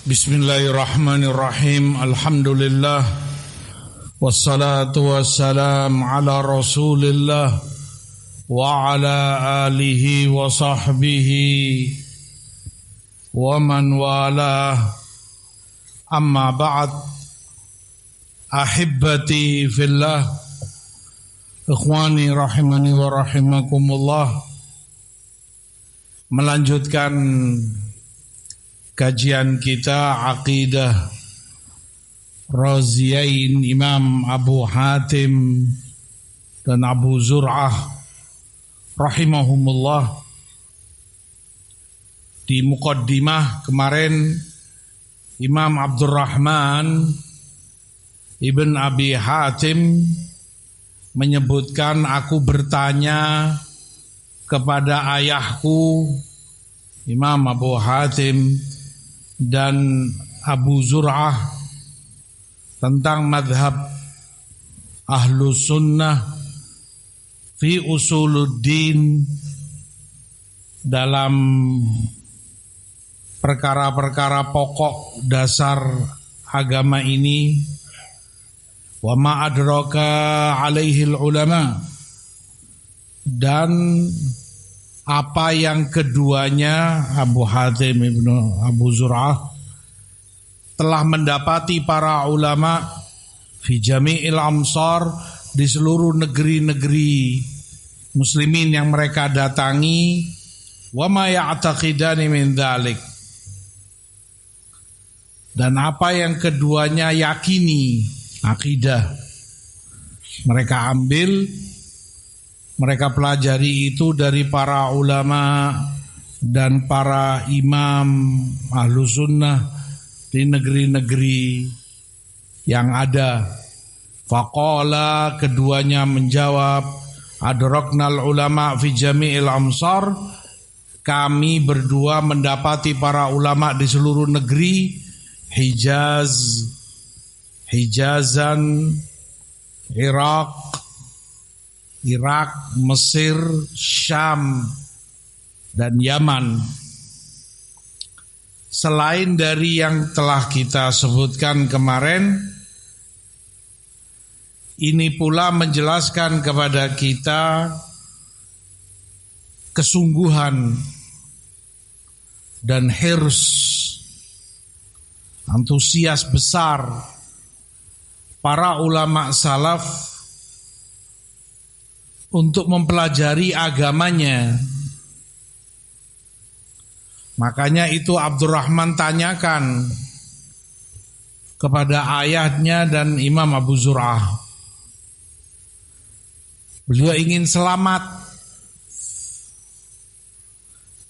Bismillahirrahmanirrahim. Alhamdulillah. Wassalatu wassalam ala Rasulillah wa ala alihi wa sahbihi wa man walah. Amma ba'd. Ahibbati fillah, ikhwani rahimani wa rahimakumullah. Melanjutkan kajian kita Aqidah Raziyain Imam Abu Hatim dan Abu Zur'ah rahimahumullah. Di muqaddimah kemarin Imam Abdurrahman Ibn Abi Hatim menyebutkan, aku bertanya kepada ayahku Imam Abu Hatim dan Abu Zur'ah tentang madhab Ahlus Sunnah fi usuluddin, dalam perkara-perkara pokok dasar agama ini. Wa ma adraka alaihil ulama, dan apa yang keduanya, Abu Hatim ibnu Abu Zur'ah, telah mendapati para ulama fi jami'il amsar, di seluruh negeri-negeri muslimin yang mereka datangi. Wa ma ya'taqidani min dzalik, dan apa yang keduanya yakini, akidah. Mereka ambil, mereka pelajari itu dari para ulama dan para imam Ahlus Sunnah di negeri-negeri yang ada. Faqala, keduanya menjawab, adraknal ulama fi jami'il amsar, kami berdua mendapati para ulama di seluruh negeri. Hijazan, Irak, Mesir, Syam, dan Yaman. Selain dari yang telah kita sebutkan kemarin, ini pula menjelaskan kepada kita kesungguhan dan hirs, antusias besar para ulama salaf untuk mempelajari agamanya. Makanya itu Abdurrahman tanyakan kepada ayahnya dan Imam Abu Zur'ah. Beliau ingin selamat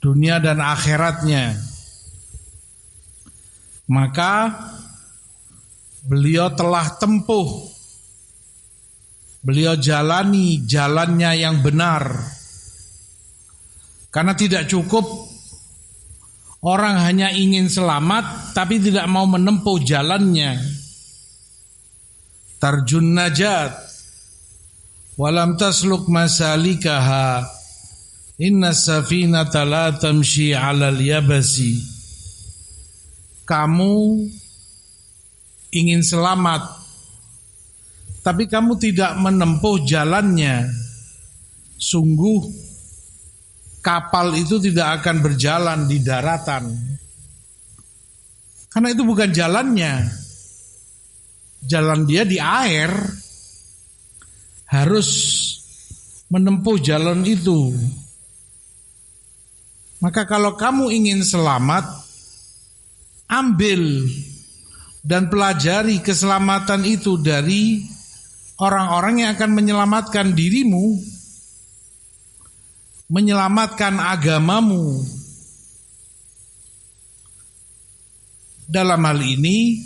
dunia dan akhiratnya. Maka beliau telah tempuh, beliau jalani jalannya yang benar. Karena tidak cukup orang hanya ingin selamat tapi tidak mau menempuh jalannya. Tarjun najat walam tasluk masalikaha, inna safinata la tamshi 'alal yabasi. Kamu ingin selamat tapi kamu tidak menempuh jalannya, sungguh kapal itu tidak akan berjalan di daratan. Karena itu bukan jalannya. Jalan dia di air. Harus menempuh jalan itu. Maka kalau kamu ingin selamat, ambil dan pelajari keselamatan itu dari orang-orang yang akan menyelamatkan dirimu, menyelamatkan agamamu. Dalam hal ini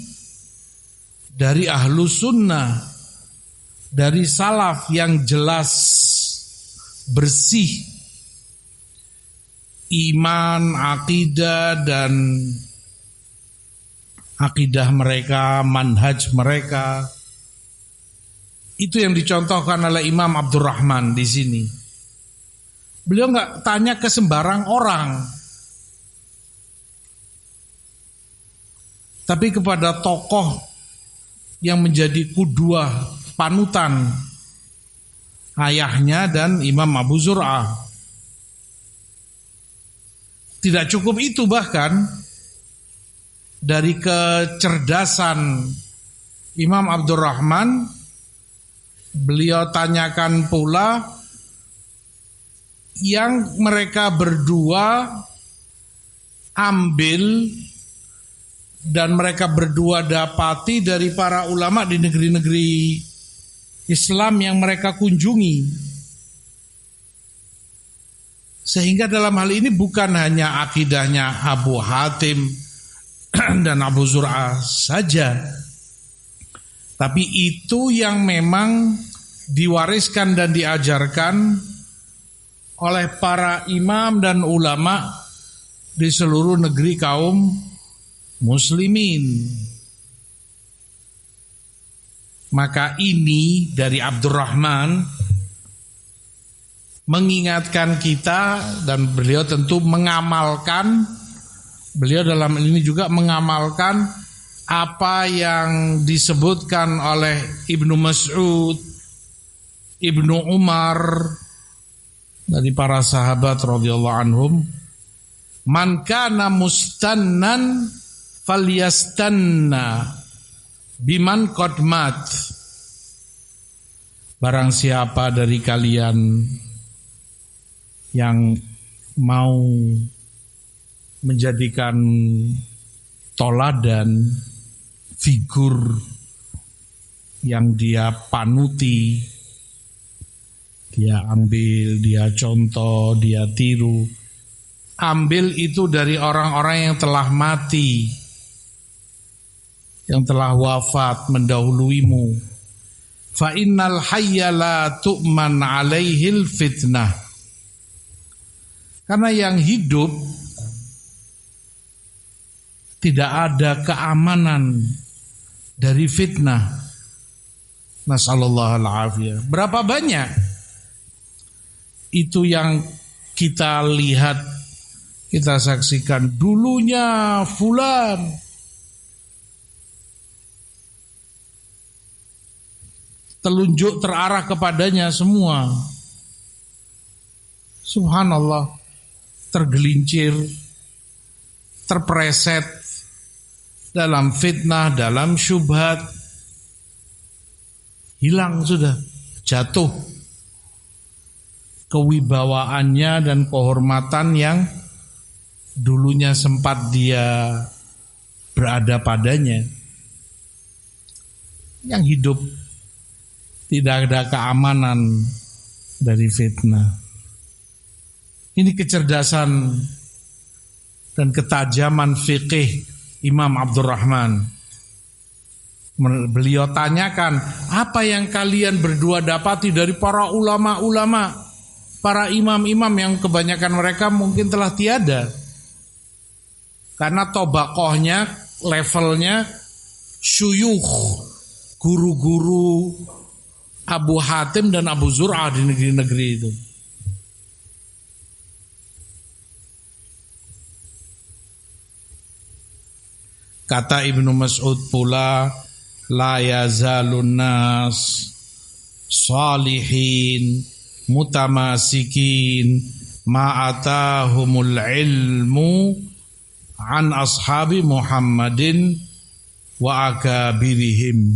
dari Ahlus Sunnah, dari salaf yang jelas, bersih iman, akidah, dan akidah mereka, manhaj mereka. Itu yang dicontohkan oleh Imam Abdurrahman di sini. Beliau nggak tanya ke sembarang orang. tapi kepada tokoh yang menjadi kudwah panutan, ayahnya dan Imam Abu Zur'ah. Tidak cukup itu, bahkan dari kecerdasan Imam Abdurrahman, beliau tanyakan pula yang mereka berdua ambil dan mereka berdua dapati dari para ulama di negeri-negeri Islam yang mereka kunjungi. Sehingga dalam hal ini bukan hanya akidahnya Abu Hatim dan Abu Zur'ah saja, tapi itu yang memang diwariskan dan diajarkan oleh para imam dan ulama di seluruh negeri kaum muslimin. Maka ini dari Abdurrahman mengingatkan kita, dan beliau tentu mengamalkan, beliau dalam ini juga mengamalkan apa yang disebutkan oleh Ibnu Mas'ud, Ibnu Umar, dari para sahabat radhiyallahu anhum, man kana mustannan falyastanna biman qad mat. Barang siapa dari kalian yang mau menjadikan toladan, figur yang dia panuti, dia ambil, dia contoh, dia tiru, ambil itu dari orang-orang yang telah mati, yang telah wafat mendahuluimu. Fa innal hayya la tu'man alaihil fitnah. Karena yang hidup tidak ada keamanan dari fitnah. Nasallallahu al-afiyah. Berapa banyak itu yang kita lihat, kita saksikan. Dulunya fulan telunjuk terarah kepadanya semua. Subhanallah, tergelincir, terpreset dalam fitnah, dalam syubhat, hilang sudah, jatuh kewibawaannya dan kehormatan yang dulunya sempat dia berada padanya. Yang hidup tidak ada keamanan dari fitnah. Ini kecerdasan dan ketajaman fikih Imam Abdurrahman. Beliau tanyakan, apa yang kalian berdua dapati dari para ulama-ulama, para imam-imam yang kebanyakan mereka mungkin telah tiada, karena tobakohnya, levelnya syuyukh, guru-guru Abu Hatim dan Abu Zur'ah di negeri-negeri itu. Kata Ibnu Mas'ud pula, la yazalun nas salihin mutamasikin ma'atahumul ilmu an ashabi Muhammadin wa akabirihim.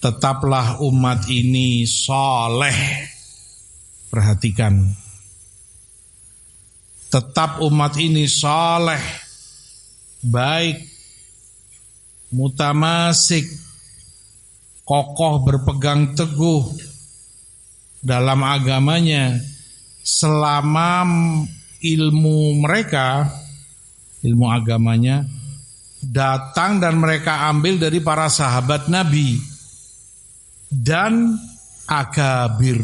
Tetaplah umat ini saleh. Perhatikan, tetap umat ini saleh, baik, mutamasik, kokoh berpegang teguh dalam agamanya selama ilmu mereka, ilmu agamanya datang dan mereka ambil dari para sahabat Nabi dan akabir,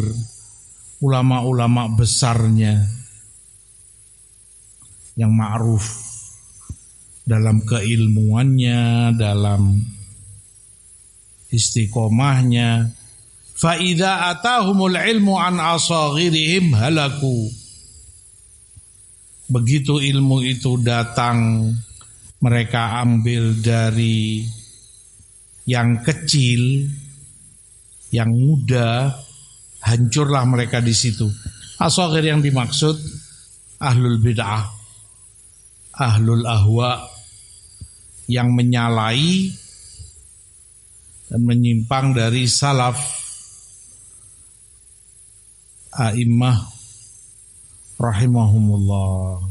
ulama-ulama besarnya yang ma'ruf dalam keilmuannya, dalam istiqomahnya. Fa idza atahumul ilmu an asaghirihim halaku. Begitu ilmu itu datang mereka ambil dari yang kecil, yang muda, hancurlah mereka di situ. As-saghir yang dimaksud ahlul bid'ah, ahlul ahwa, yang menyalahi dan menyimpang dari salaf a'immah rahimahumullah.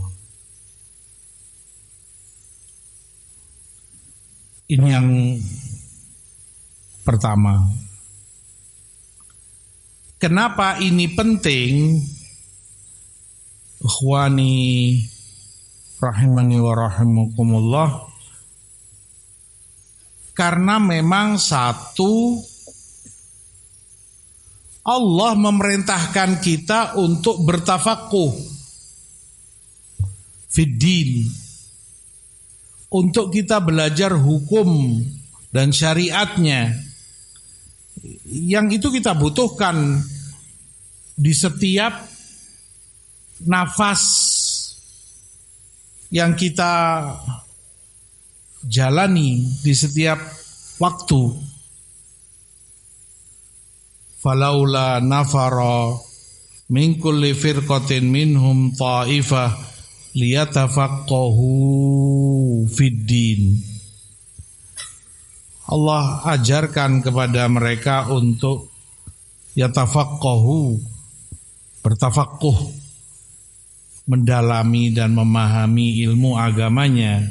Ini yang pertama. Kenapa ini penting? Ikhwani rahimani wa rahimakumullah. Karena memang satu, Allah memerintahkan kita untuk bertafakuh fiddin, untuk kita belajar hukum dan syariatnya, yang itu kita butuhkan di setiap nafas yang kita jalani, di setiap waktu. Falaula nafara min kulli firqatin minhum ta'ifah liyatafaqahu fiddin. Allah ajarkan kepada mereka untuk yatafaqahu, bertafakuh, mendalami dan memahami ilmu agamanya.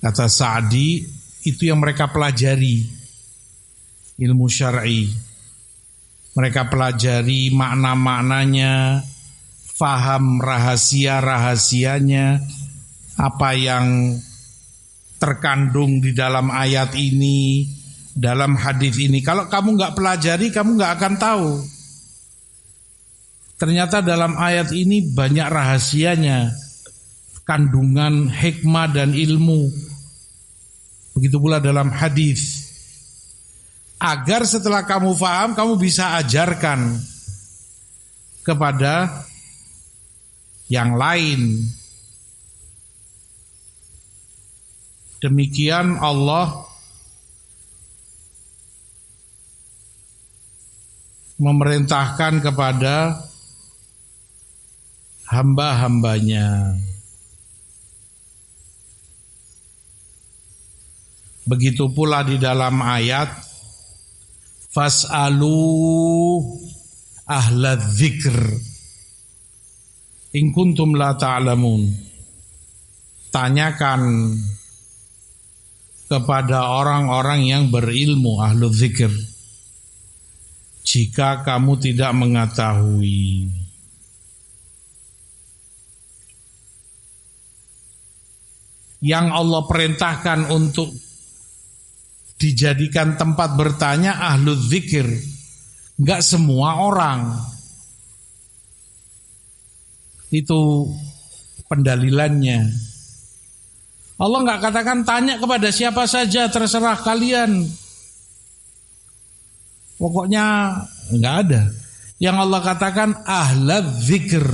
Kata Sa'di, itu yang mereka pelajari, ilmu syar'i. Mereka pelajari makna-maknanya, faham rahasia-rahasianya, apa yang terkandung di dalam ayat ini, dalam hadis ini. Kalau kamu nggak pelajari, kamu nggak akan tahu. Ternyata dalam ayat ini banyak rahasianya, kandungan hikmah dan ilmu. Begitu pula dalam hadis. Agar setelah kamu faham, kamu bisa ajarkan kepada yang lain. Demikian Allah memerintahkan kepada hamba-hambanya. Begitu pula di dalam ayat fas'alu ahla dzikr in kuntum la ta'lamun. Tanyakan kepada orang-orang yang berilmu, ahlu dzikr, jika kamu tidak mengetahui. Yang Allah perintahkan untuk dijadikan tempat bertanya ahlu dzikir, enggak semua orang. Itu pendalilannya. Allah enggak katakan tanya kepada siapa saja, terserah kalian. Pokoknya enggak ada. Yang Allah katakan ahla dzikir,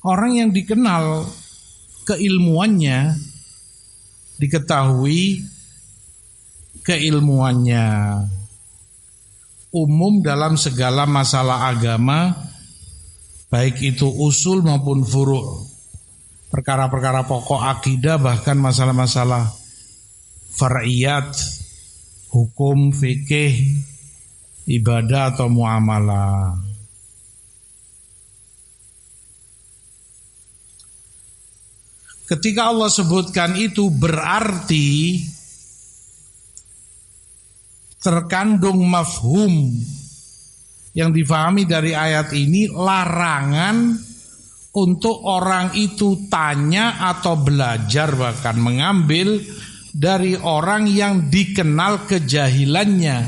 orang yang dikenal keilmuannya, diketahui keilmuannya, umum dalam segala masalah agama, baik itu usul maupun furu', perkara-perkara pokok akidah, bahkan masalah-masalah far'iyat, hukum, fikih, ibadah atau muamalah. Ketika Allah sebutkan itu, berarti terkandung mafhum yang difahami dari ayat ini, larangan untuk orang itu tanya atau belajar, bahkan mengambil dari orang yang dikenal kejahilannya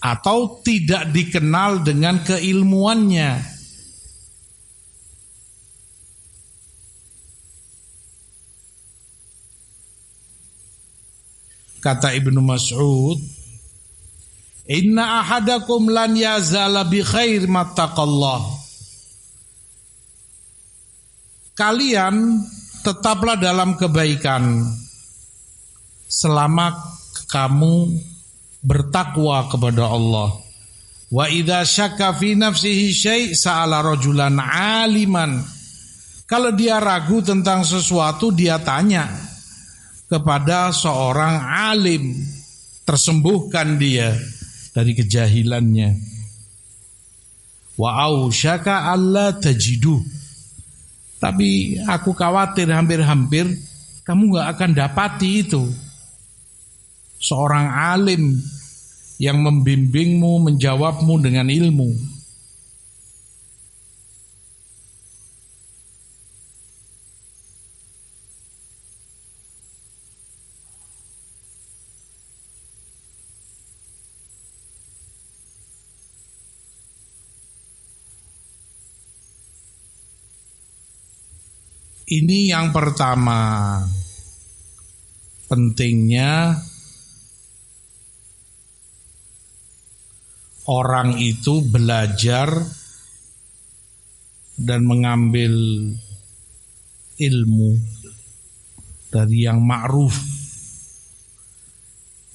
atau tidak dikenal dengan keilmuannya. Kata Ibnu Mas'ud, inna ahadakum lan yazala bi khair mattaqallah. kalian tetaplah dalam kebaikan selama kamu bertakwa kepada Allah. Wa idza syakka fi nafsihi syai' sa'ala rajulan 'aliman. Kalau dia ragu tentang sesuatu, dia tanya kepada seorang alim, tersembuhkan dia dari kejahilannya. Wa ausyaka alla tajidu. Tapi aku khawatir hampir-hampir kamu gak akan dapati itu. Seorang alim yang membimbingmu, menjawabmu dengan ilmu. Ini yang pertama, pentingnya orang itu belajar dan mengambil ilmu dari yang ma'ruf,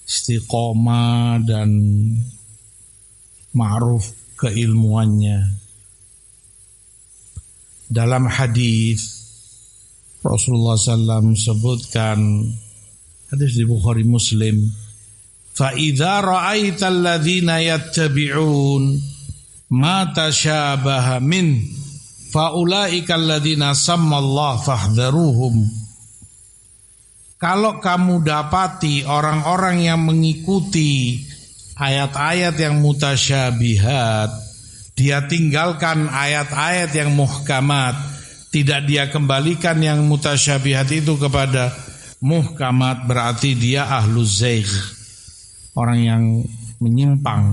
istiqomah dan ma'ruf keilmuannya. Dalam hadis Rasulullah SAW sebutkan, hadis di Bukhari Muslim, فَإِذَا رَأَيْتَ الَّذِينَ يَتَّبِعُونَ مَا تَشَابَهَ مِنْهُ فَأُولَئِكَ الَّذِينَ سَمَّى اللَّهُ فَاحْذَرُوهُمْ. Kalau kamu dapati orang-orang yang mengikuti ayat-ayat yang mutasyabihat, dia tinggalkan ayat-ayat yang muhkamat, tidak dia kembalikan yang mutasyabihat itu kepada muhkamat, berarti dia ahluz zaigh, orang yang menyimpang.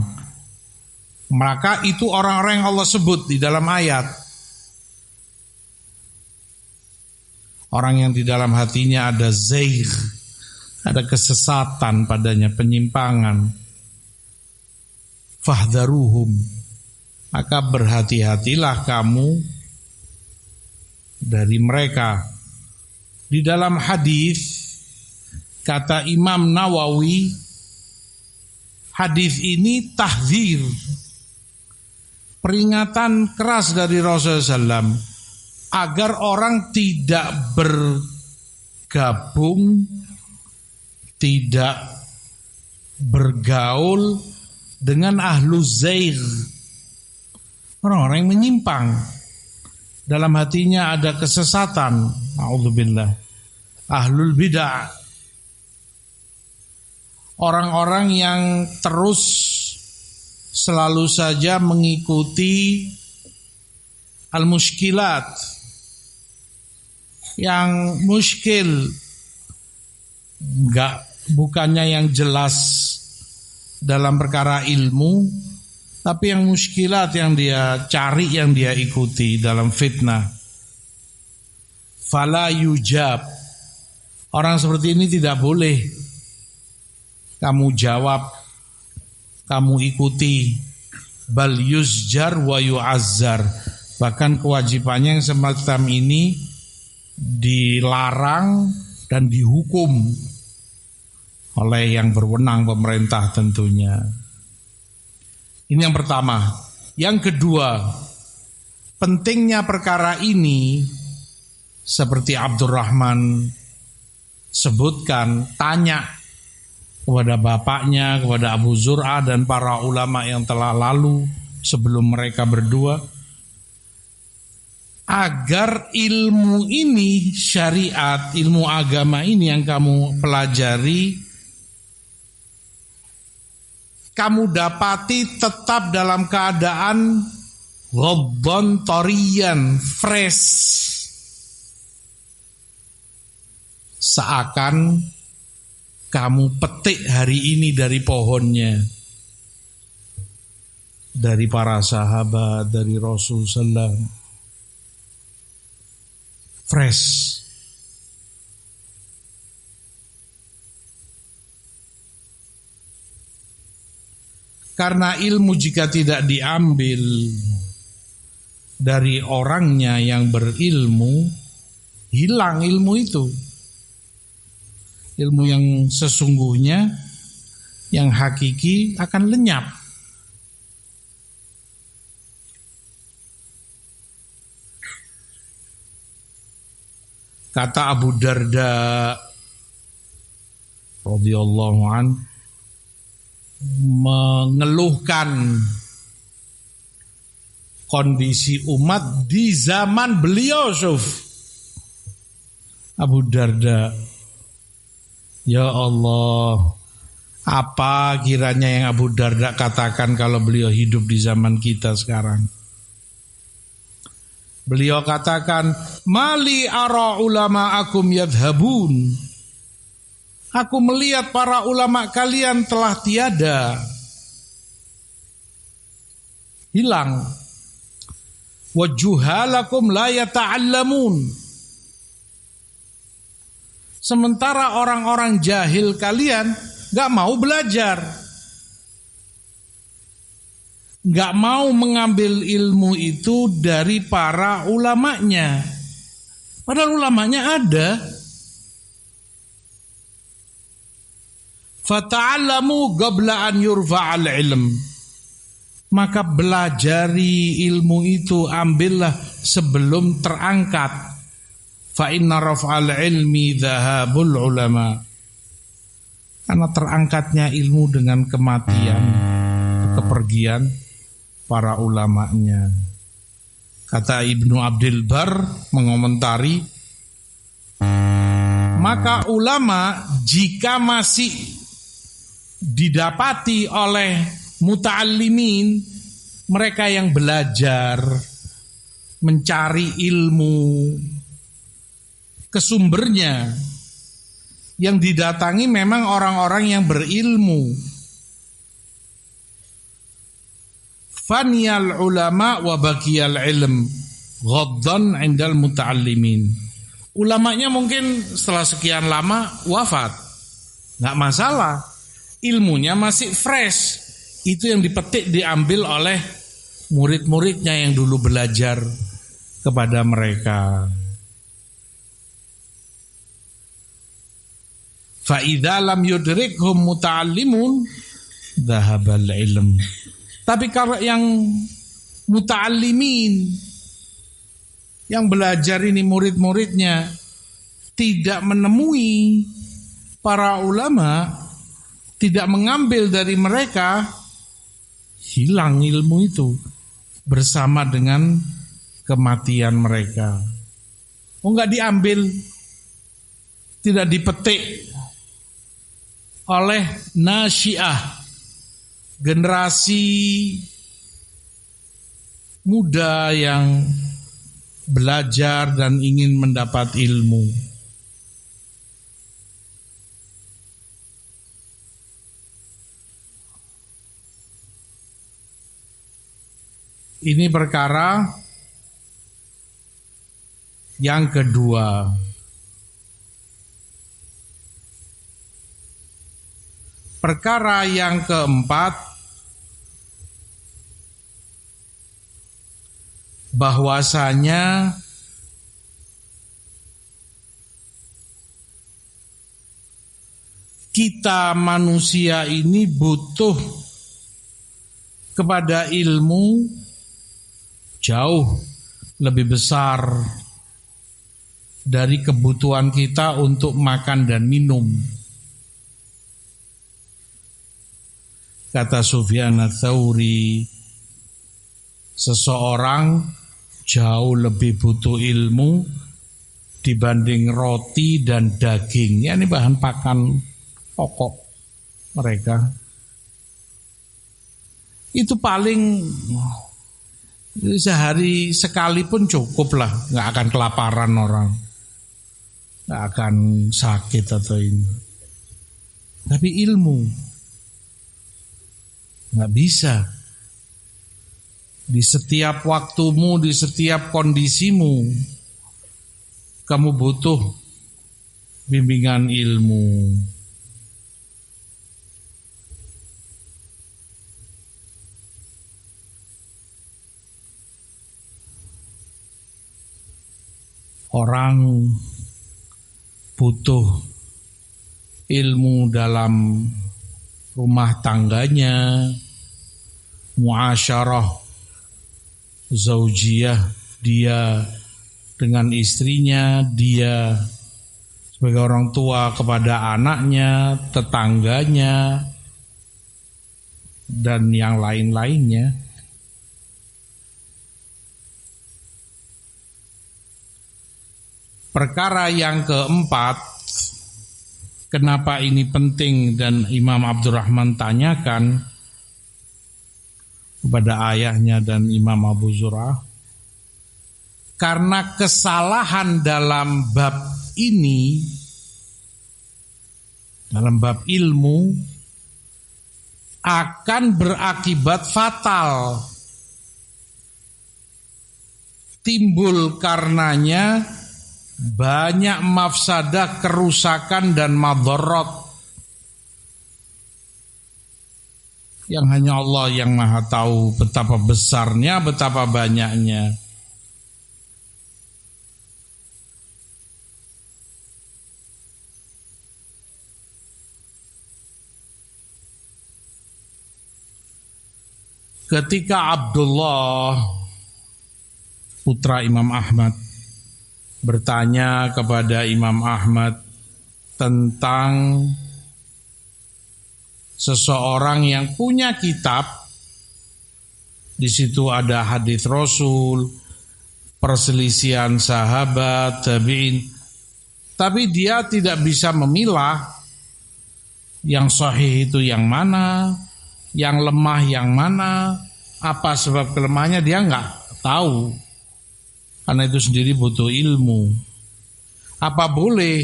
Maka itu orang-orang yang Allah sebut di dalam ayat. Orang yang di dalam hatinya ada zaigh, ada kesesatan padanya, penyimpangan. Fahdharuhum. Maka berhati-hatilah kamu dari mereka. Di dalam hadis kata Imam Nawawi, hadis ini tahdzir, peringatan keras dari Rasulullah SAW agar orang tidak bergabung, tidak bergaul dengan ahluz zaigh, orang-orang yang menyimpang. Dalam hatinya ada kesesatan, a'udzubillah, ahlul bid'ah, orang-orang yang terus selalu saja mengikuti al-muskilat, yang muskil, bukannya yang jelas dalam perkara ilmu, tapi yang muskilat yang dia cari, yang dia ikuti dalam fitnah. Fala yujab. Orang seperti ini tidak boleh kamu jawab, kamu ikuti. Bal yuzjar wa yu'azzar. Bahkan kewajibannya yang semacam ini dilarang dan dihukum oleh yang berwenang, pemerintah tentunya. Ini yang pertama. Yang kedua, pentingnya perkara ini, seperti Abdurrahman sebutkan, tanya kepada bapaknya, kepada Abu Zur'ah dan para ulama yang telah lalu sebelum mereka berdua, agar ilmu ini, syariat, ilmu agama ini yang kamu pelajari, kamu dapati tetap dalam keadaan ghaddan tariyan, fresh, seakan kamu petik hari ini dari pohonnya, dari para sahabat, dari Rasulullah SAW. Fresh. Karena ilmu jika tidak diambil dari orangnya yang berilmu, hilang ilmu itu. Ilmu yang sesungguhnya, yang hakiki akan lenyap. Kata Abu Darda radhiyallahu an mengeluhkan kondisi umat di zaman beliau, Abu Darda, ya Allah, apa kiranya yang Abu Darda katakan kalau beliau hidup di zaman kita sekarang? Beliau katakan, mali ara ulama akum yadhabun. Aku melihat para ulama kalian telah tiada, hilang. Wa juhalakum la yata'allamun. Sementara orang-orang jahil kalian gak mau belajar, gak mau mengambil ilmu itu dari para ulamanya. Padahal ulamanya ada. Fata'allamu qabla an yurfa'al ilm. Maka belajari ilmu itu, ambillah sebelum terangkat. Fa inna raf'al ilmi dhahabul ulama. Karena terangkatnya ilmu dengan kematian, kepergian para ulamanya. Kata Ibnu Abdul Bar mengomentari, maka ulama jika masih didapati oleh muta'allimin, mereka yang belajar, mencari ilmu ke sumbernya, yang didatangi memang orang-orang yang berilmu. Faniyal ulama wa baqiyal ilm ghaddan 'indal muta'allimin. Ulamanya mungkin setelah sekian lama wafat, nggak masalah, ilmunya masih fresh. Itu yang dipetik, diambil oleh murid-muridnya yang dulu belajar kepada mereka. Fa idza lam yudrikhum muta'allimun dhahabal ilm. Tapi kalau yang muta'allimin, yang belajar ini murid-muridnya tidak menemui para ulama, tidak mengambil dari mereka, hilang ilmu itu bersama dengan kematian mereka. Enggak diambil, tidak dipetik oleh nasyiah, generasi muda yang belajar dan ingin mendapat ilmu. Ini perkara yang kedua. Perkara yang keempat, bahwasanya kita manusia ini butuh kepada ilmu jauh lebih besar dari kebutuhan kita untuk makan dan minum. Kata Sufyan Ats-Tsauri, seseorang jauh lebih butuh ilmu dibanding roti dan daging. Ya, ini bahan pakan pokok mereka. Itu paling sehari sekali pun cukup lah, nggak akan kelaparan orang, nggak akan sakit atau ini. Tapi ilmu nggak bisa. Di setiap waktumu, di setiap kondisimu, kamu butuh bimbingan ilmu. orang butuh ilmu dalam rumah tangganya, muasyarah zaujiyah, dia dengan istrinya, dia sebagai orang tua kepada anaknya, tetangganya, dan yang lain-lainnya. Perkara yang keempat, kenapa ini penting dan Imam Abdurrahman tanyakan kepada ayahnya dan Imam Abu Zur'ah, karena kesalahan dalam bab ini, dalam bab ilmu, akan berakibat fatal. Timbul karenanya banyak mafsadah, kerusakan dan madharat yang hanya Allah yang Maha tahu betapa besarnya, betapa banyaknya. Ketika Abdullah putra Imam Ahmad bertanya kepada Imam Ahmad tentang seseorang yang punya kitab, di situ ada hadis Rasul, perselisihan sahabat, tabi'in, tapi dia tidak bisa memilah yang sahih itu yang mana, yang lemah yang mana, apa sebab kelemahannya dia nggak tahu. Karena itu sendiri butuh ilmu. Apa boleh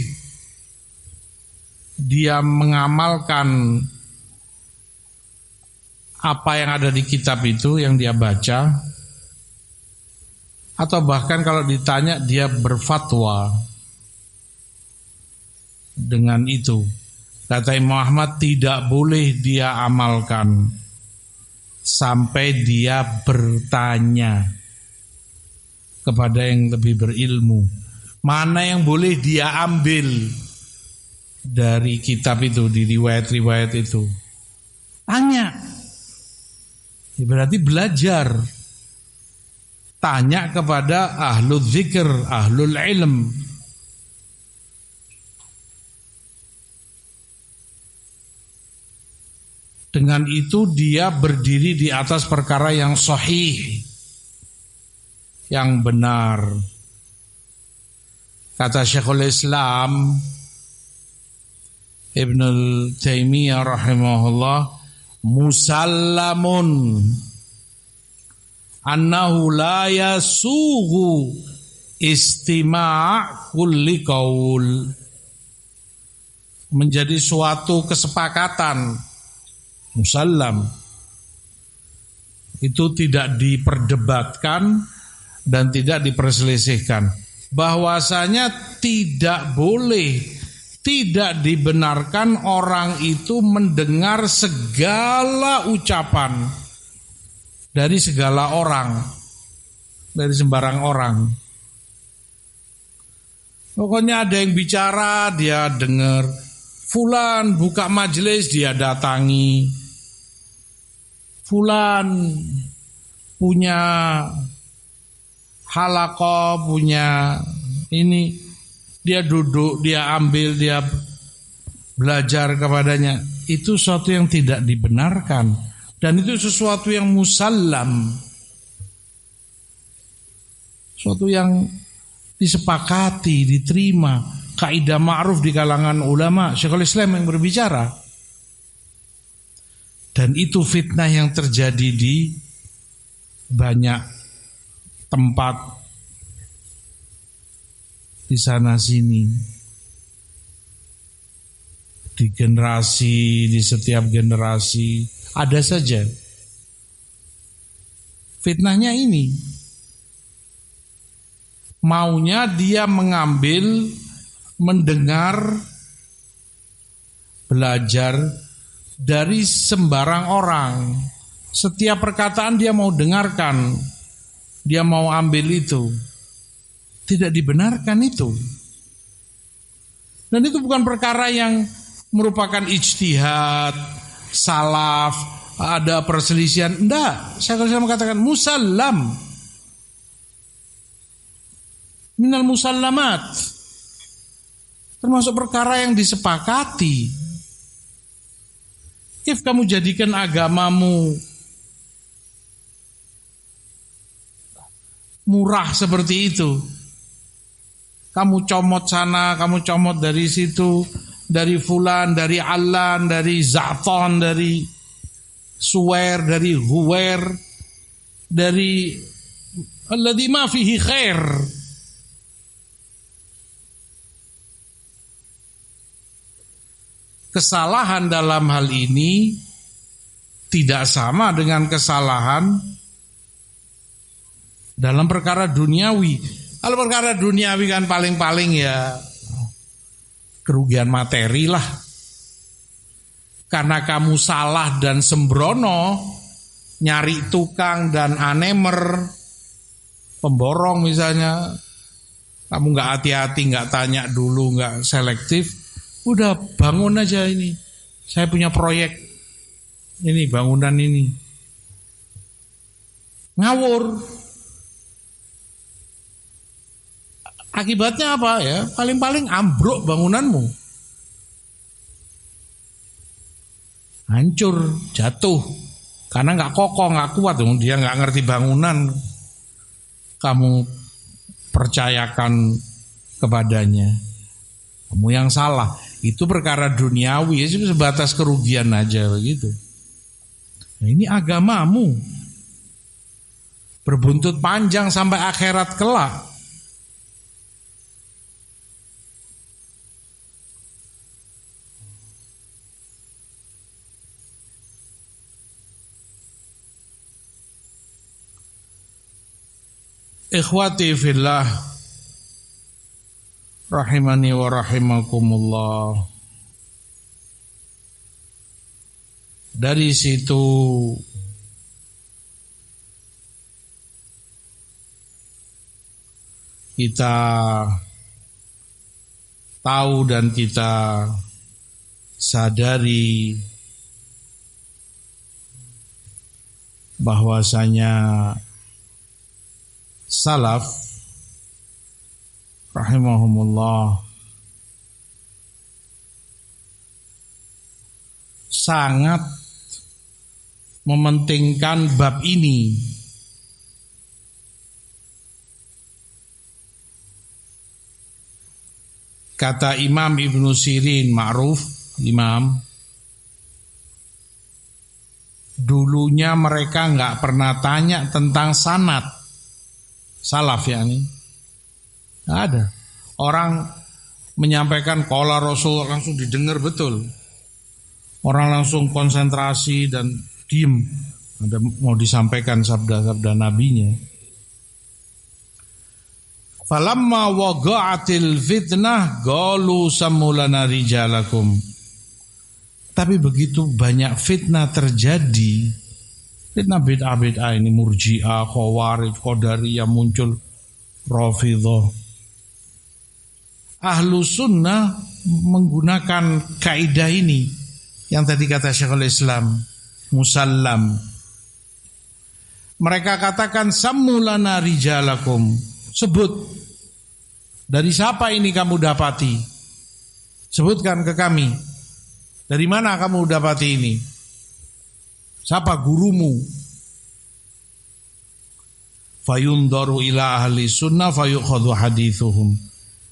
dia mengamalkan apa yang ada di kitab itu yang dia baca? Atau bahkan kalau ditanya dia berfatwa dengan itu? Kata Imam Ahmad, tidak boleh dia amalkan sampai dia bertanya kepada yang lebih berilmu. Mana yang boleh dia ambil dari kitab itu, di riwayat-riwayat itu? Tanya. Ya, berarti belajar. Tanya kepada ahlul zikr, ahlul ilm. Dengan itu dia berdiri di atas perkara yang sahih, yang benar. Kata Syekhul Islam Ibnul Taimiyah rahimahullah, musallamun annahu la yasughu istima' kulli qaul. Menjadi suatu kesepakatan, musallam, itu tidak diperdebatkan dan tidak diperselisihkan, bahwasanya tidak boleh, tidak dibenarkan orang itu mendengar segala ucapan dari segala orang, dari sembarang orang. Pokoknya ada yang bicara dia dengar, fulan buka majelis dia datangi, fulan punya halaqah, punya ini, dia duduk, dia ambil, dia belajar kepadanya. Itu sesuatu yang tidak dibenarkan, dan itu sesuatu yang musallam, sesuatu yang disepakati, diterima, kaidah ma'ruf di kalangan ulama. Syekhul Islam yang berbicara. Dan itu fitnah yang terjadi di banyak tempat di sana sini, di generasi, di setiap generasi ada saja fitnahnya ini. Maunya dia mengambil, mendengar, belajar dari sembarang orang. Setiap perkataan dia mau dengarkan, dia mau ambil itu. Tidak dibenarkan itu. Dan itu bukan perkara yang merupakan ijtihad, salaf, ada perselisihan. Enggak, saya mengatakan musallam. Minal musallamat. Termasuk perkara yang disepakati. If kamu jadikan agamamu murah seperti itu, kamu comot sana, kamu comot dari situ, dari fulan, dari allan, dari zaton, dari suwer, dari huwer, dari alladzi ma fihi khair. Kesalahan dalam hal ini tidak sama dengan kesalahan dalam perkara duniawi. Kalau perkara duniawi kan paling-paling ya kerugian materi lah. Karena kamu salah dan sembrono, nyari tukang dan anemer, pemborong misalnya, kamu gak hati-hati, gak tanya dulu, gak selektif, udah bangun aja ini. Saya punya proyek ini, bangunan ini. Ngawur. Akibatnya apa ya? Paling-paling ambruk bangunanmu. Hancur, jatuh. Karena gak kokoh, gak kuat. Dia gak ngerti bangunan. Kamu percayakan kepadanya. Kamu yang salah. Itu perkara duniawi, itu sebatas kerugian aja begitu. Nah, ini agamamu berbuntut panjang sampai akhirat kelak. Ikhwati fillah, rahimani wa rahimakumullah. Dari situ kita tahu dan kita sadari bahwasanya salaf rahimahumullah sangat mementingkan bab ini. Kata Imam Ibnu Sirin, ma'ruf Imam, dulunya mereka nggak pernah tanya tentang sanad salaf, ya nih nggak ada. Orang menyampaikan qala Rasul langsung didengar betul, orang langsung konsentrasi dan diem, ada mau disampaikan sabda-sabda nabinya. Falamma waqa'atil fitnah qalu samulana rijalakum. Tapi begitu banyak fitnah terjadi, fitnah bid'ah ini, murji'ah, khawarij, qadariyah muncul, rafidhah. Ahlu sunnah menggunakan kaidah ini yang tadi kata Syekhul Islam, musallam. Mereka katakan samulana rijalakum, sebut dari siapa ini kamu dapati, sebutkan ke kami, dari mana kamu dapati ini, siapa gurumu. Fayundaru ila ahli sunnah fayukhadhu hadithuhum.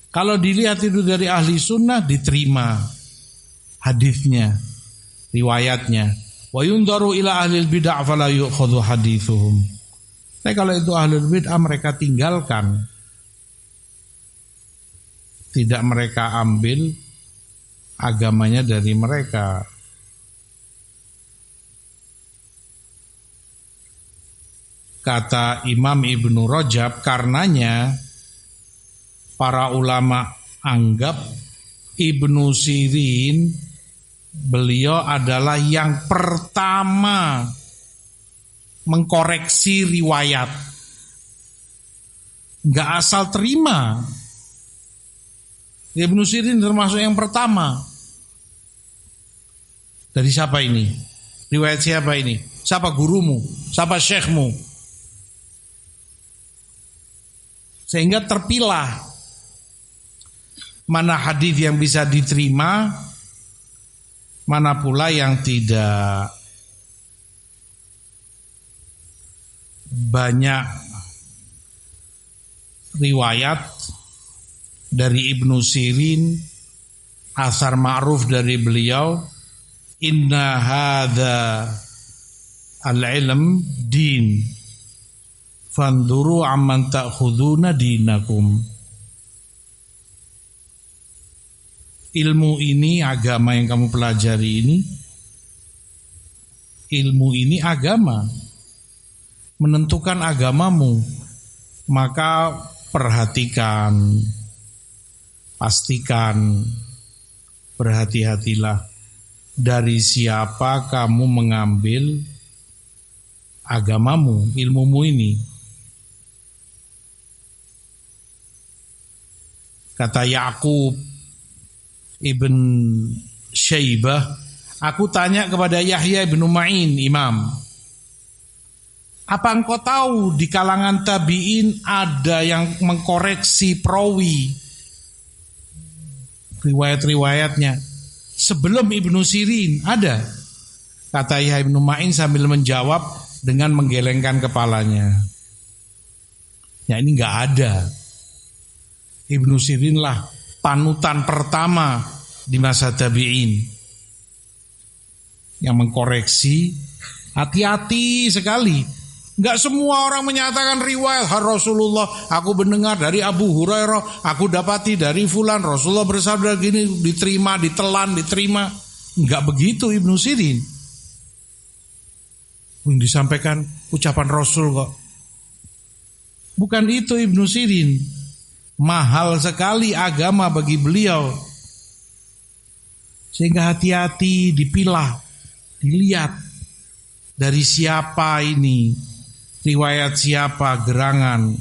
Kalau dilihat itu dari ahli sunnah, diterima hadisnya, riwayatnya. Wa yundaru ila ahli bid'ah fala yukhadhu hadithuhum. Tapi kalau itu ahli bid'ah, mereka tinggalkan, tidak mereka ambil agamanya dari mereka. Kata Imam Ibnu Rajab, karenanya para ulama anggap Ibnu Sirin, beliau adalah yang pertama mengkoreksi riwayat, nggak asal terima. Ibnu Sirin termasuk yang pertama. Dari siapa ini? Riwayat siapa ini? Siapa gurumu? Siapa syekhmu? Sehingga terpilah mana hadis yang bisa diterima, mana pula yang tidak. Banyak riwayat dari Ibnu Sirin, asar ma'ruf dari beliau, inna hadza al-ilm din fanduru amman ta'khuduna dinakum. Ilmu ini, agama yang kamu pelajari ini, ilmu ini agama, menentukan agamamu, maka perhatikan, pastikan, berhati-hatilah dari siapa kamu mengambil agamamu, ilmumu ini. Kata Ya'qub ibn Syaibah, aku tanya kepada Yahya ibn Ma'in, imam, apa engkau tahu di kalangan tabi'in ada yang mengkoreksi perawi riwayat-riwayatnya sebelum Ibnu Sirin? Ada. Kata Yahya ibn Ma'in sambil menjawab dengan menggelengkan kepalanya. Ya, ini enggak ada. Ibnu Sirin lah panutan pertama di masa tabi'in yang mengkoreksi. Hati-hati sekali. Enggak semua orang menyatakan riwayat Rasulullah, aku mendengar dari Abu Hurairah, aku dapati dari fulan, Rasulullah bersabda gini, diterima, ditelan, diterima. Enggak begitu Ibnu Sirin. Yang disampaikan ucapan Rasul kok. Bukan itu Ibnu Sirin. Mahal sekali agama bagi beliau. Sehingga hati-hati, dipilah, dilihat dari siapa ini, riwayat siapa, gerangan.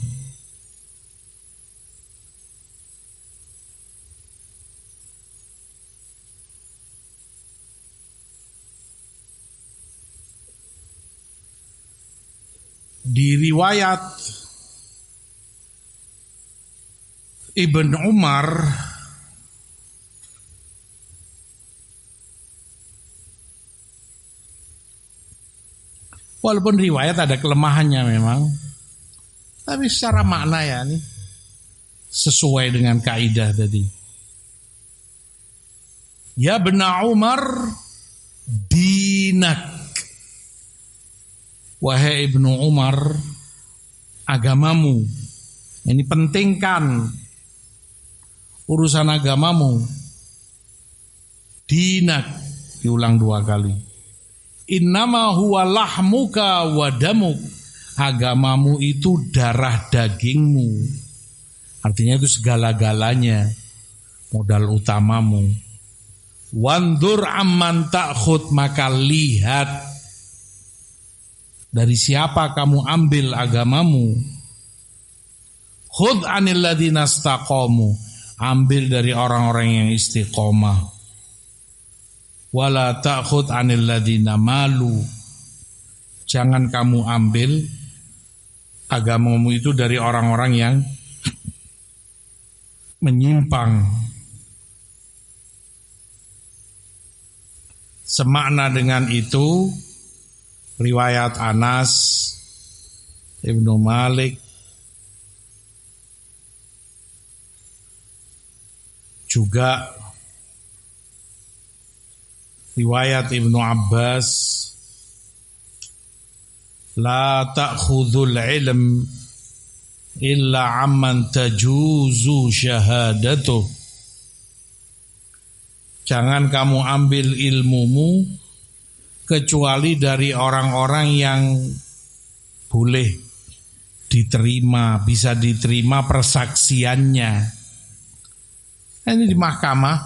Di riwayat Ibn Umar walaupun riwayat ada kelemahannya memang, tapi secara makna ya nih sesuai dengan kaidah tadi. Ya Ibn Umar dinak, wahai Ibnu Umar, agamamu. Ini pentingkan urusan agamamu. Dinak, diulang 2 kali. Innama huwa lahmuka wa damuk. Agamamu itu darah dagingmu. Artinya itu segala-galanya, modal utamamu. Wandur amman ta'khud, maka lihat dari siapa kamu ambil agamamu. Khudh anil ladzina istaqamu, ambil dari orang-orang yang istiqomah. Wala ta'khudh anil ladzina malu, jangan kamu ambil agamamu itu dari orang-orang yang menyimpang. Semakna dengan itu riwayat Anas Ibnu Malik, juga riwayat Ibnu Abbas, la ta'khudhul ilm illa amman tajuzu syahadatuh. Jangan kamu ambil ilmumu kecuali dari orang-orang yang boleh diterima, bisa diterima persaksiannya. Ini di mahkamah,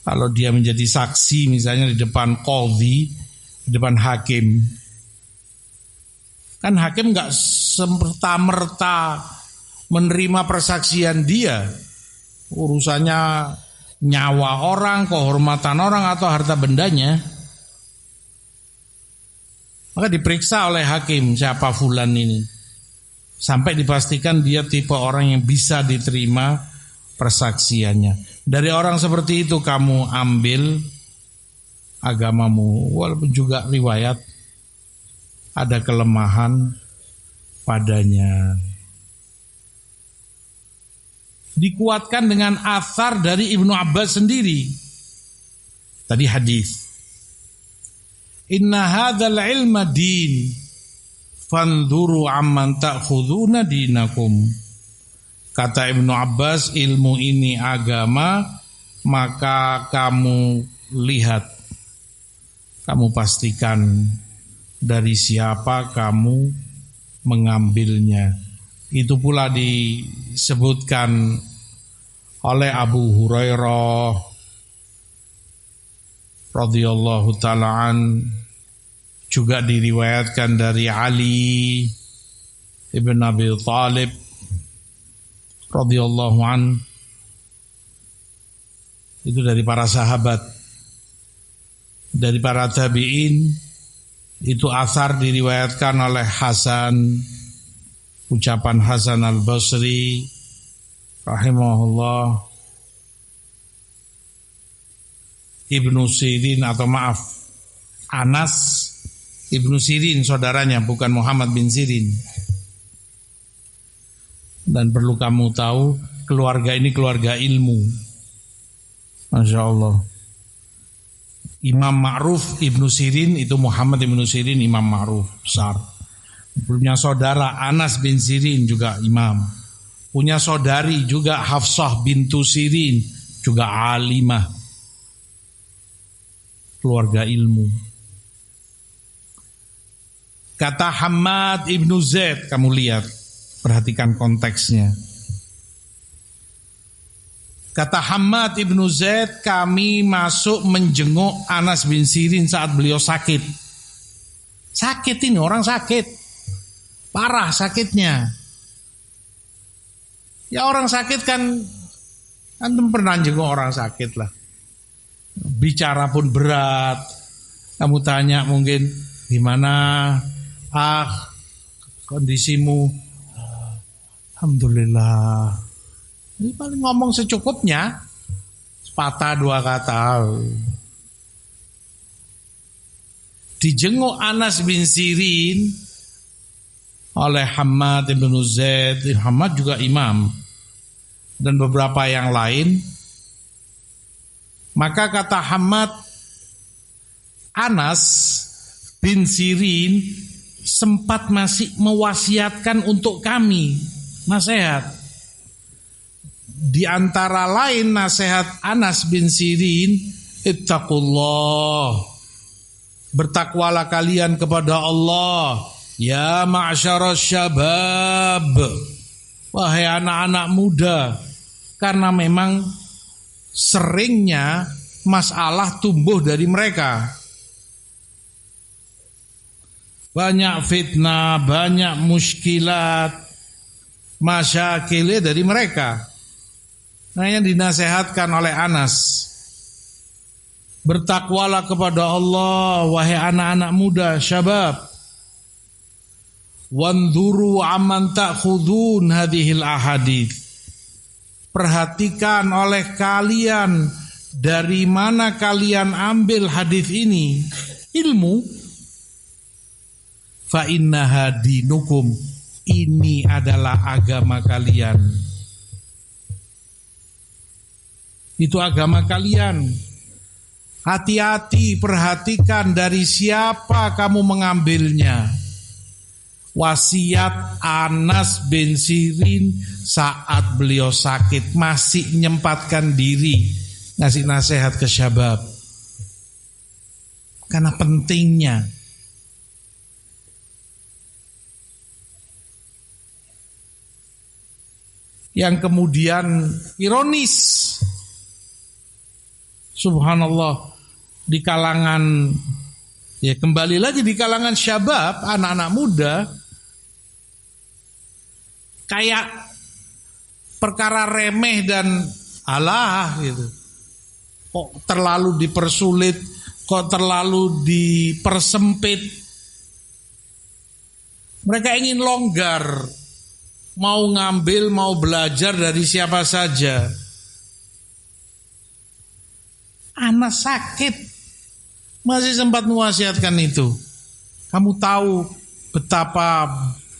kalau dia menjadi saksi misalnya di depan qadhi, di depan hakim, kan hakim nggak semerta-merta menerima persaksian dia, urusannya nyawa orang, kehormatan orang atau harta bendanya, maka diperiksa oleh hakim siapa fulan ini, sampai dipastikan dia tipe orang yang bisa diterima persaksiannya. Dari orang seperti itu kamu ambil agamamu, walaupun juga riwayat ada kelemahan padanya. Dikuatkan dengan athar dari Ibnu Abbas sendiri. Tadi hadis. Inna hadzal ilma din fanduru amman ta'khuduna dinakum. Kata Ibnu Abbas, ilmu ini agama, maka kamu lihat, kamu pastikan dari siapa kamu mengambilnya. Itu pula disebutkan oleh Abu Hurairah radhiyallahu ta'ala an, juga diriwayatkan dari Ali ibn Abi Thalib radhiyallahu an, itu dari para sahabat, dari para tabi'in. Itu athar diriwayatkan oleh Hasan, ucapan Hasan al-Basri rahimahullah. Ibnu Sirin, atau maaf, Anas Ibnu Sirin saudaranya, bukan Muhammad bin Sirin. Dan perlu kamu tahu, keluarga ini keluarga ilmu, Masya Allah. Imam Ma'ruf Ibnu Sirin itu Muhammad Ibnu Sirin, imam Ma'ruf besar. Punya saudara Anas bin Sirin juga imam. Punya saudari juga Hafsah bintu Sirin, juga alimah. Keluarga ilmu. Kata Hammad ibnu Zaid, kamu lihat, perhatikan konteksnya. Kata Hammad ibnu Zaid, kami masuk menjenguk Anas bin Sirin saat beliau sakit. Sakit ini, orang sakit. Parah sakitnya. Ya orang sakit kan, antum pernah jenguk orang sakit lah. Bicara pun berat. Kamu tanya mungkin, gimana kondisimu? Alhamdulillah. Ini paling ngomong secukupnya, sepatah dua kata. Dijenguk Anas bin Sirin oleh Hammad ibn Zaid. Hammad juga imam, dan beberapa yang lain. Maka kata Hammad, Anas bin Sirin sempat masih mewasiatkan untuk kami nasihat. Di antara lain nasihat Anas bin Sirin, ittaqullah, bertakwalah kalian kepada Allah, ya ma'syaras syabab, wahai anak-anak muda, karena memang seringnya masalah tumbuh dari mereka. Banyak fitnah, banyak muskilat, masyakilnya dari mereka. Nah, yang dinasehatkan oleh Anas, bertakwalah kepada Allah, wahai anak-anak muda, syabab. Wanzuru amman ta'khudun hadhil ahadits. Perhatikan oleh kalian dari mana kalian ambil hadis ini, ilmu. Fa innaha dinukum, ini adalah agama kalian. Itu agama kalian. Hati-hati, perhatikan dari siapa kamu mengambilnya. Wasiat Anas bin Sirin saat beliau sakit, masih menyempatkan diri ngasih nasihat ke syabab. Karena pentingnya. Yang kemudian ironis, subhanallah, di kalangan, ya kembali lagi di kalangan syabab, anak-anak muda, kayak perkara remeh dan alah gitu. Kok terlalu dipersulit, kok terlalu dipersempit. Mereka ingin longgar, mau ngambil, mau belajar dari siapa saja. Anak sakit, masih sempat mewasiatkan itu. Kamu tahu betapa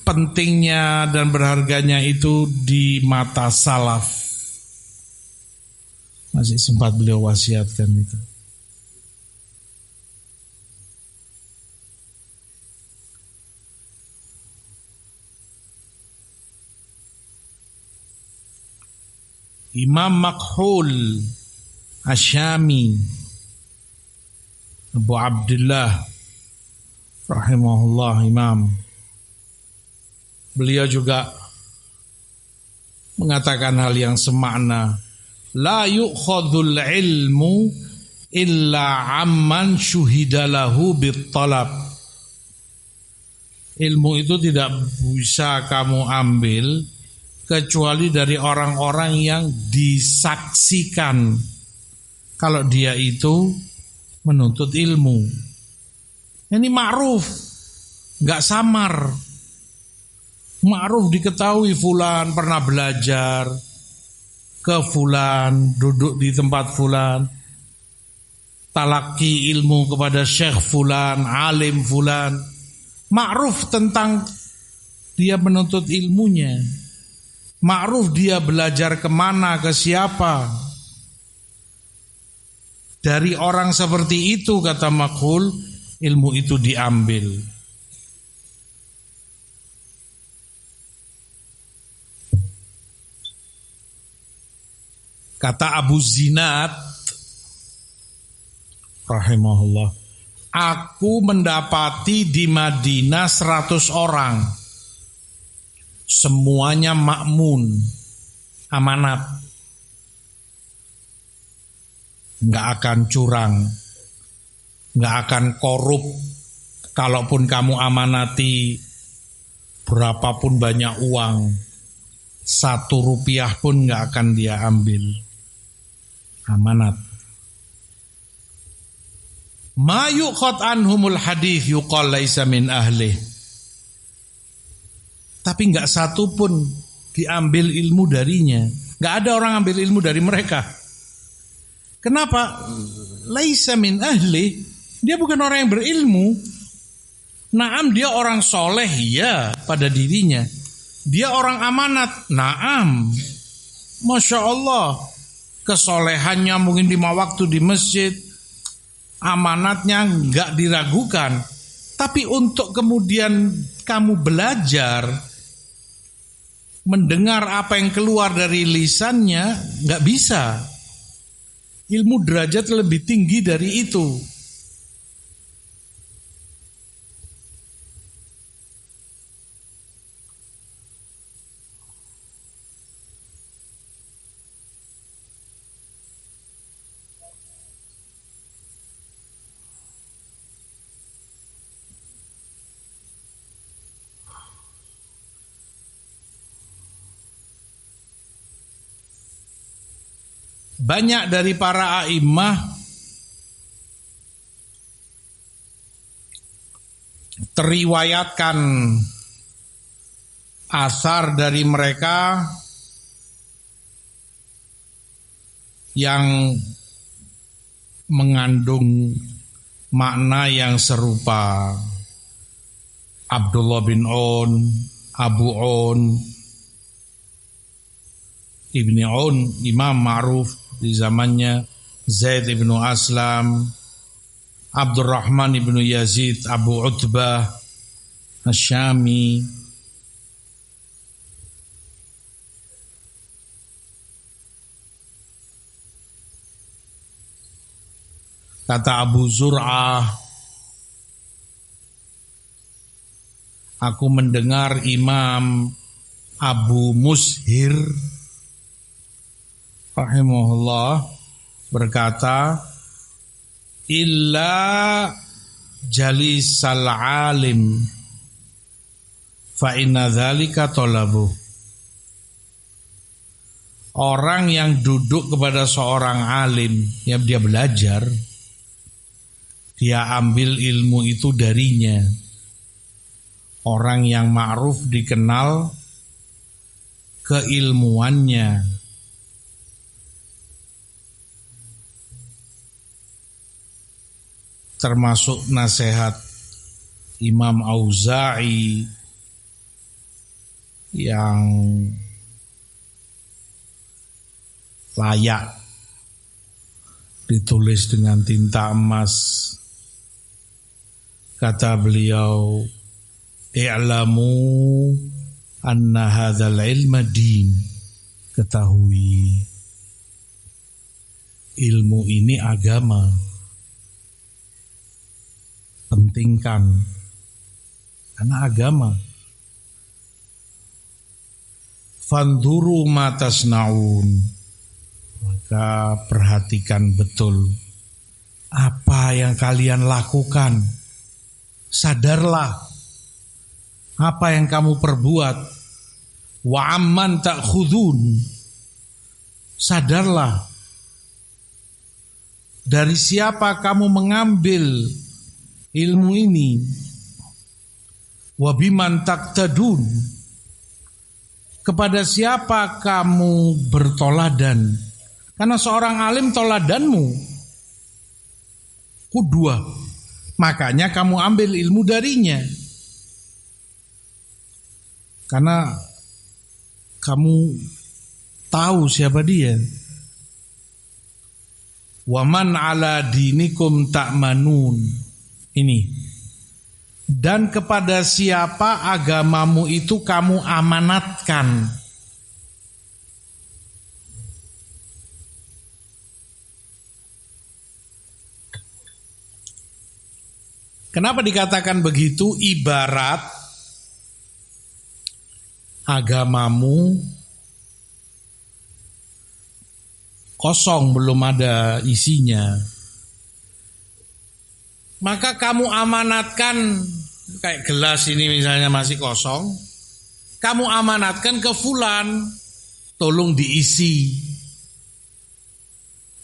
pentingnya dan berharganya itu di mata salaf. Masih sempat beliau wasiatkan itu. Imam Makhul Asyami Abu Abdullah rahimahullah, imam, beliau juga mengatakan hal yang semakna. La yu'khadhul ilmu illa amman syuhidalahu bittalab. Ilmu itu tidak bisa kamu ambil kecuali dari orang-orang yang disaksikan kalau dia itu menuntut ilmu. Ini ma'ruf, gak samar. Ma'ruf diketahui fulan pernah belajar ke fulan, duduk di tempat fulan, talaki ilmu kepada syekh fulan, alim fulan. Ma'ruf tentang dia menuntut ilmunya. Ma'ruf dia belajar kemana, ke siapa. Dari orang seperti itu, kata Makhul, ilmu itu diambil. Kata Abu Zinad rahimahullah, aku mendapati di Madinah 100 orang. Semuanya makmun, amanat, nggak akan curang, nggak akan korup. Kalaupun kamu amanati berapapun banyak uang, 1 rupiah pun nggak akan dia ambil. Amanat. Ma yuqad anhumul hadith yuqal laisa min ahlih. Tapi enggak satu pun diambil ilmu darinya. Enggak ada orang ambil ilmu dari mereka. Kenapa? Laisa min ahli. Dia bukan orang yang berilmu. Naam, dia orang soleh, ya, pada dirinya. Dia orang amanat. Naam. Masya Allah. Kesolehannya mungkin 5 waktu di masjid. Amanatnya enggak diragukan. Tapi untuk kemudian kamu belajar, mendengar apa yang keluar dari lisannya, nggak bisa. Ilmu derajat lebih tinggi dari itu. Banyak dari para a'immah teriwayatkan asar dari mereka yang mengandung makna yang serupa. Abdullah bin On, Abu On, Ibni On, imam ma'ruf di zamannya, Zaid ibnu Aslam, Abdurrahman ibnu Yazid, Abu Utbah Asyami. Kata Abu Zur'ah, aku mendengar Imam Abu Mushir rahimahullah berkata, illa jalisal alim fa inna dzalika talabu. Orang yang duduk kepada seorang alim, ya dia belajar, dia ambil ilmu itu darinya. Orang yang ma'ruf dikenal keilmuannya. Termasuk nasihat Imam Auza'i yang layak ditulis dengan tinta emas. Kata beliau, "I'lamu anna hadzal ilma din." Ketahui, ilmu ini agama. Pentingkan, karena agama. Fanduru ma tasnaun. Maka perhatikan betul apa yang kalian lakukan. Sadarlah apa yang kamu perbuat. Wa amman ta'khudun. Sadarlah dari siapa kamu mengambil ilmu ini. Wa biman taqtadun. Kepada siapa kamu bertoladan. Karena seorang alim toladanmu, qudwah. Makanya kamu ambil ilmu darinya. Karena kamu tahu siapa dia. Waman ala dinikum ta'manun. Ini. Dan kepada siapa agamamu itu kamu amanatkan. Kenapa dikatakan begitu? Ibarat agamamu kosong, belum ada isinya. Maka kamu amanatkan, kayak gelas ini misalnya masih kosong, kamu amanatkan ke fulan, tolong diisi.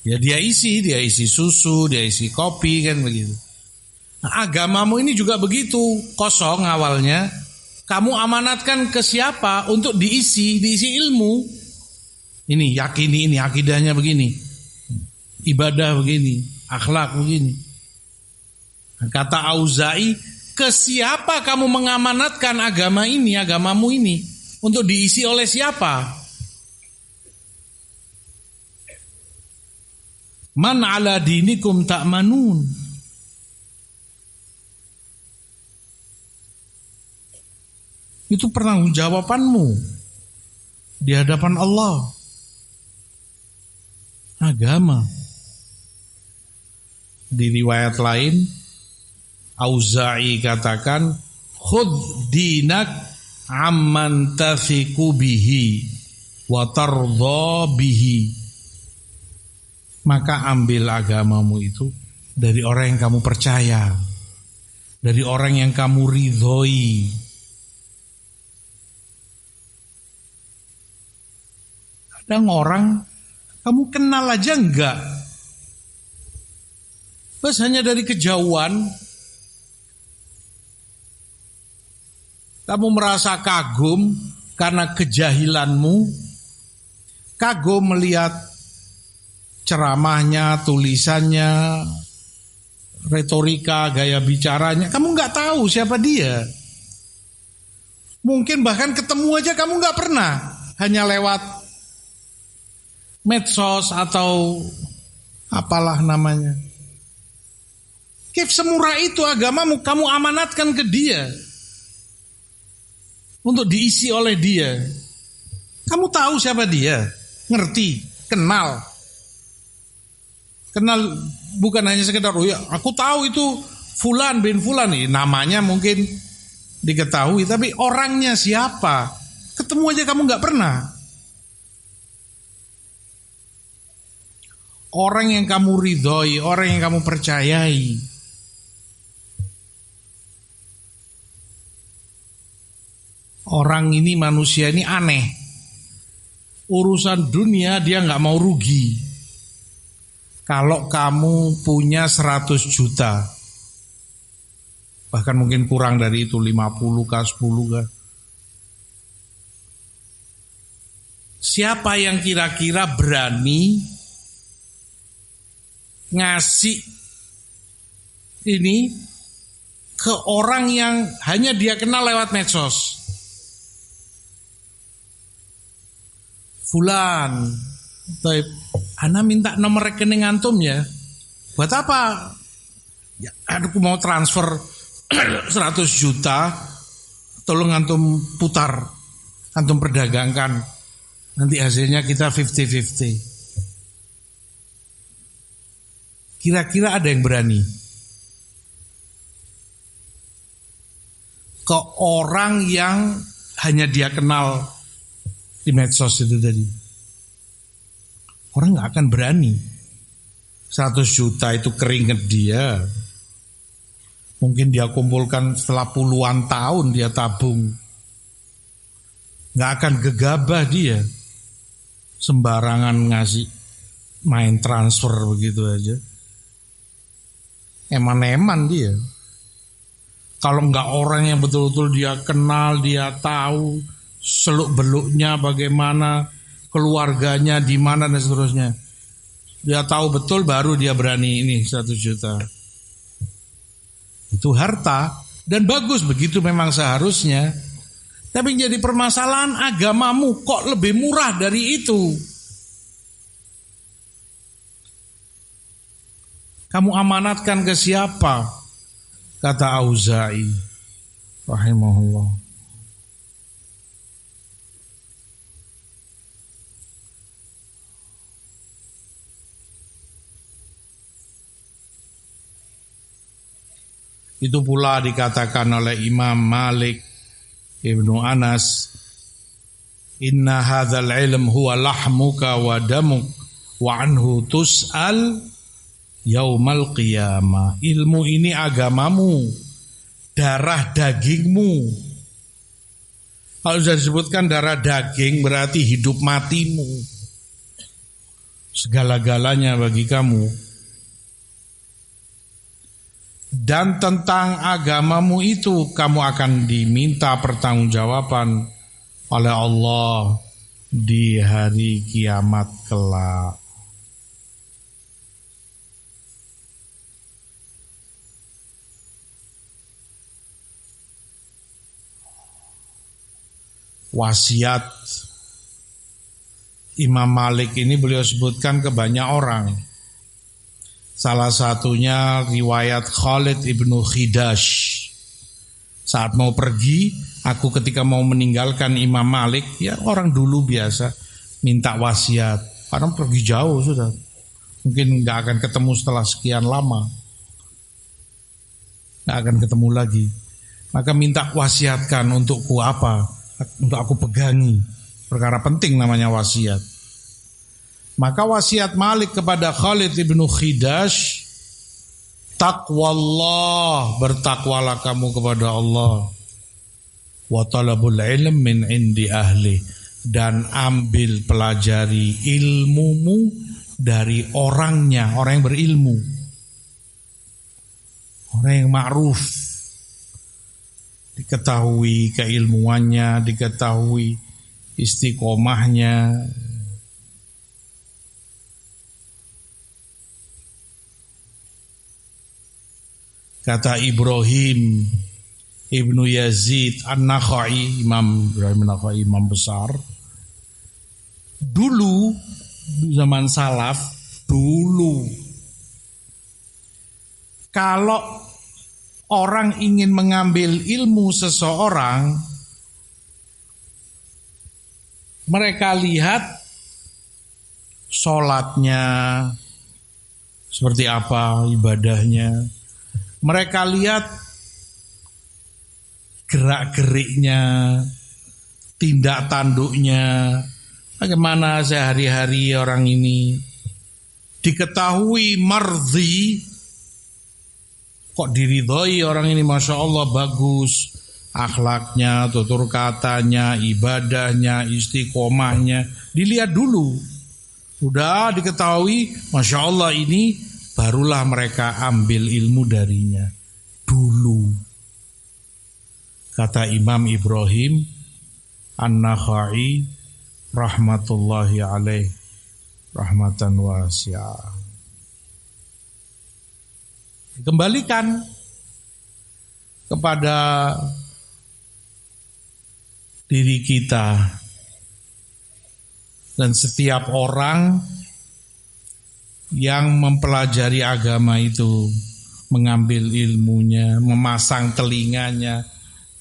Ya dia isi susu, dia isi kopi, kan begitu. Agamamu ini juga begitu, kosong awalnya. Kamu amanatkan ke siapa untuk diisi ilmu. Ini yakini, ini akidahnya begini, ibadah begini, akhlak begini. Kata Auza'i, ke siapa kamu mengamanatkan agama ini, agamamu ini, untuk diisi oleh siapa? Man ala dinikum ta'manun. Itu pertanggungjawabanmu di hadapan Allah. Agama. Di riwayat lain, Auza'i katakan, khudh dinak amman tathiqu bihi wa tardha bihi. Maka ambil agamamu itu dari orang yang kamu percaya, dari orang yang kamu ridhoi. Kadang orang kamu kenal aja enggak, bas hanya dari kejauhan kamu merasa kagum karena kejahilanmu, kagum melihat ceramahnya, tulisannya, retorika, gaya bicaranya. Kamu enggak tahu siapa dia. Mungkin bahkan ketemu aja kamu enggak pernah, hanya lewat medsos atau apalah namanya. Kif semurah itu agamamu, kamu amanatkan ke dia untuk diisi oleh dia. Kamu tahu siapa dia, ngerti, kenal bukan hanya sekedar oh ya aku tahu itu fulan bin fulan, nih namanya mungkin diketahui, tapi orangnya siapa, ketemu aja kamu nggak pernah. Orang yang kamu ridhoi, orang yang kamu percayai. Orang ini, manusia ini aneh. Urusan dunia dia nggak mau rugi. Kalau kamu punya 100 juta, bahkan mungkin kurang dari itu, 50 kah, 10 kah. Siapa yang kira-kira berani ngasih ini ke orang yang hanya dia kenal lewat medsos? Fulan, ana minta nomor rekening antum ya. Buat apa? Ya, aku mau transfer 100 juta, tolong antum putar, antum perdagangkan. Nanti hasilnya kita 50-50. Kira-kira ada yang berani ke orang yang hanya dia kenal di medsos itu tadi? Orang gak akan berani. 100 juta itu keringet dia. Mungkin dia kumpulkan setelah puluhan tahun dia tabung. Gak akan gegabah dia sembarangan ngasih, main transfer begitu aja. Eman-eman dia. Kalau nggak orang yang betul-betul dia kenal, dia tahu seluk-beluknya bagaimana, keluarganya di mana dan seterusnya. Dia tahu betul baru dia berani ini 100 juta. Itu harta dan bagus, begitu memang seharusnya. Tapi jadi permasalahan, agamamu kok lebih murah dari itu. Kamu amanatkan ke siapa? Kata Auza'i rahimahullah. Itu pula dikatakan oleh Imam Malik Ibnu Anas, inna hadzal ilm huwa lahmuka wa damuk wa anhu tus'al yaumal qiyamah. Ilmu ini agamamu, darah dagingmu. Kalau sudah disebutkan darah daging berarti hidup matimu, segala-galanya bagi kamu. Dan tentang agamamu itu kamu akan diminta pertanggungjawaban oleh Allah di hari kiamat kelak. Wasiat Imam Malik ini beliau sebutkan ke banyak orang. Salah satunya riwayat Khalid ibnu Khidash. Saat mau pergi, aku ketika mau meninggalkan Imam Malik, ya orang dulu biasa minta wasiat. Karena pergi jauh sudah, mungkin nggak akan ketemu setelah sekian lama, nggak akan ketemu lagi. Maka minta wasiatkan untukku apa, untuk aku pegangi. Perkara penting namanya wasiat. Maka wasiat Malik kepada Khalid ibnu Khidash, taqwallah, bertakwalah kamu kepada Allah, wa talabul ilm min indi ahli, dan ambil pelajari ilmumu dari orangnya, orang yang berilmu, orang yang ma'ruf, diketahui keilmuannya, diketahui istiqomahnya. Kata Ibrahim Ibnu Yazid An-Nakhai, Imam Ibrahim An-Nakhai, imam besar. Dulu zaman salaf, dulu kalau orang ingin mengambil ilmu seseorang, mereka lihat sholatnya seperti apa, ibadahnya. Mereka lihat gerak-geriknya, tindak tanduknya, bagaimana sehari-hari orang ini. Diketahui mardhi, kok diridhoi orang ini, Masya Allah bagus, akhlaknya, tutur katanya, ibadahnya, istiqomahnya, dilihat dulu. Sudah diketahui, Masya Allah ini, barulah mereka ambil ilmu darinya dulu. Kata Imam Ibrahim An-Nakhai rahmatullahi alaih rahmatan wasi'ah. Kembalikan kepada diri kita dan setiap orang yang mempelajari agama itu, mengambil ilmunya, memasang telinganya,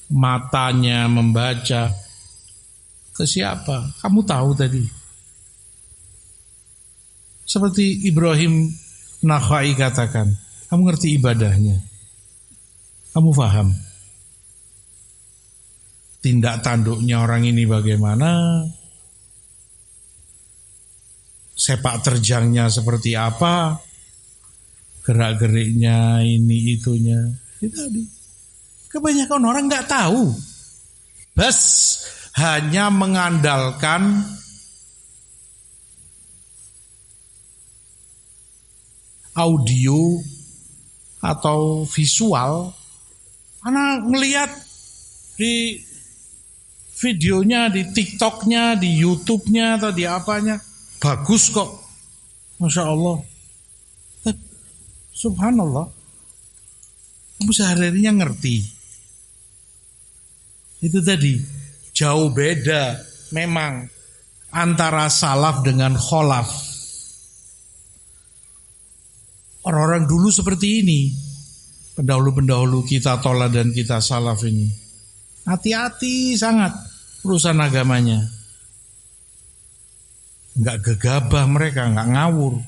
matanya, membaca. Ke siapa? Kamu tahu tadi. Seperti Ibrahim Nakhai katakan, kamu ngerti ibadahnya. Kamu paham tindak tanduknya orang ini bagaimana, sepak terjangnya seperti apa, gerak-geriknya ini itunya. Tadi kebanyakan orang nggak tahu, bas hanya mengandalkan audio atau visual. Anak melihat di videonya, di TikToknya, di YouTube-nya atau di apanya, bagus kok, Masya Allah. Subhanallah, kamu sehari-harinya ngerti. Itu tadi, jauh beda memang antara salaf dengan kholaf. Orang-orang dulu seperti ini, pendahulu-pendahulu kita tolak dan kita salaf ini. Hati-hati sangat urusan agamanya. Enggak gegabah mereka, enggak ngawur.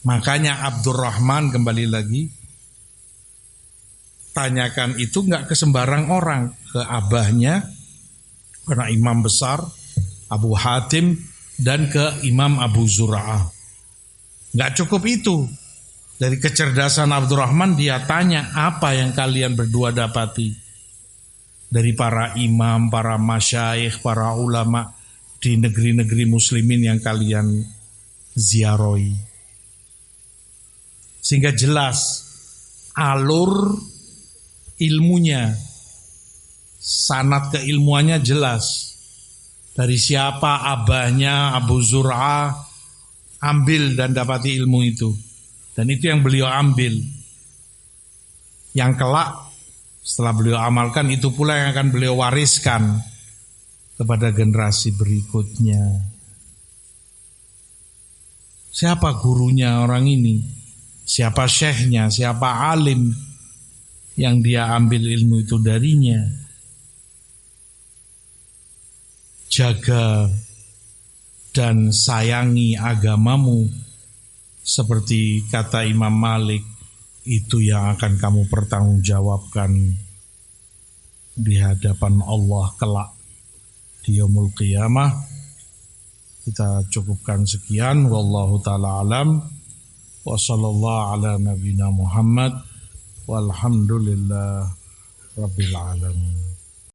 Makanya Abdurrahman kembali lagi, tanyakan itu enggak ke sembarang orang, ke abahnya, karena imam besar Abu Hatim, dan ke Imam Abu Zur'ah. Enggak cukup itu. Dari kecerdasan Abdurrahman dia tanya, apa yang kalian berdua dapati dari para imam, para masyayikh, para ulama di negeri-negeri muslimin yang kalian ziarahi. Sehingga jelas alur ilmunya, sanad keilmuannya jelas. Dari siapa abahnya Abu Zur'ah, ambil dan dapati ilmu itu. Dan itu yang beliau ambil. Yang kelak setelah beliau amalkan, itu pula yang akan beliau wariskan kepada generasi berikutnya. Siapa gurunya orang ini? Siapa syekhnya? Siapa alim yang dia ambil ilmu itu darinya? Jaga dan sayangi agamamu. Seperti kata Imam Malik, itu yang akan kamu pertanggungjawabkan di hadapan Allah kelak di yaumul qiyamah. Kita cukupkan sekian. Wallahu ta'ala alam. Wa sallallahu ala nabina Muhammad. Walhamdulillah Rabbil alamin.